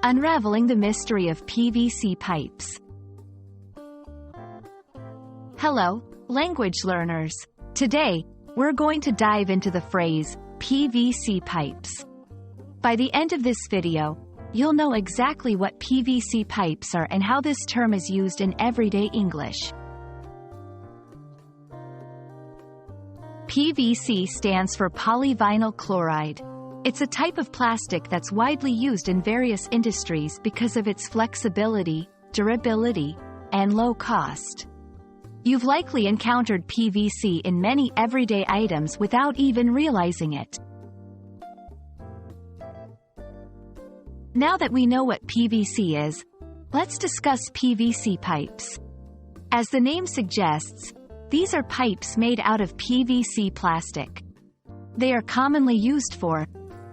Unraveling the mystery of PVC pipes. Hello, language learners. Today, we're going to dive into the phrase, PVC pipes. By the end of this video, you'll know exactly what PVC pipes are and how this term is used in everyday English. PVC stands for polyvinyl chloride. It's a type of plastic that's widely used in various industries because of its flexibility, durability, and low cost. You've likely encountered PVC in many everyday items without even realizing it. Now that we know what PVC is, let's discuss PVC pipes. As the name suggests, these are pipes made out of PVC plastic. They are commonly used for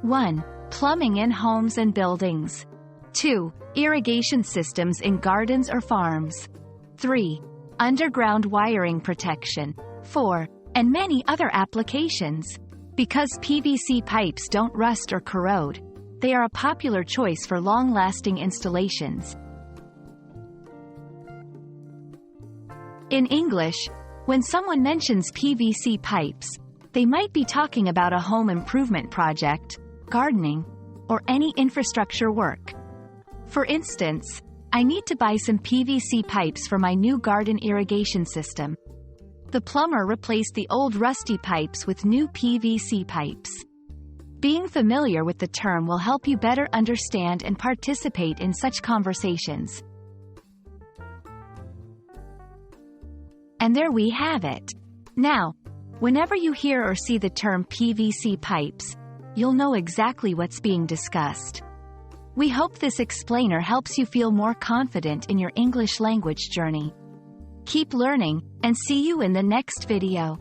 1. Plumbing in homes and buildings. 2. Irrigation systems in gardens or farms. 3. Underground wiring protection. 4. And many other applications. Because PVC pipes don't rust or corrode, they are a popular choice for long-lasting installations. In English, when someone mentions PVC pipes, they might be talking about a home improvement project, gardening, or any infrastructure work. For instance, I need to buy some PVC pipes for my new garden irrigation system. The plumber replaced the old rusty pipes with new PVC pipes. Being familiar with the term will help you better understand and participate in such conversations. And there we have it. Now, whenever you hear or see the term PVC pipes, you'll know exactly what's being discussed. We hope this explainer helps you feel more confident in your English language journey. Keep learning, and see you in the next video.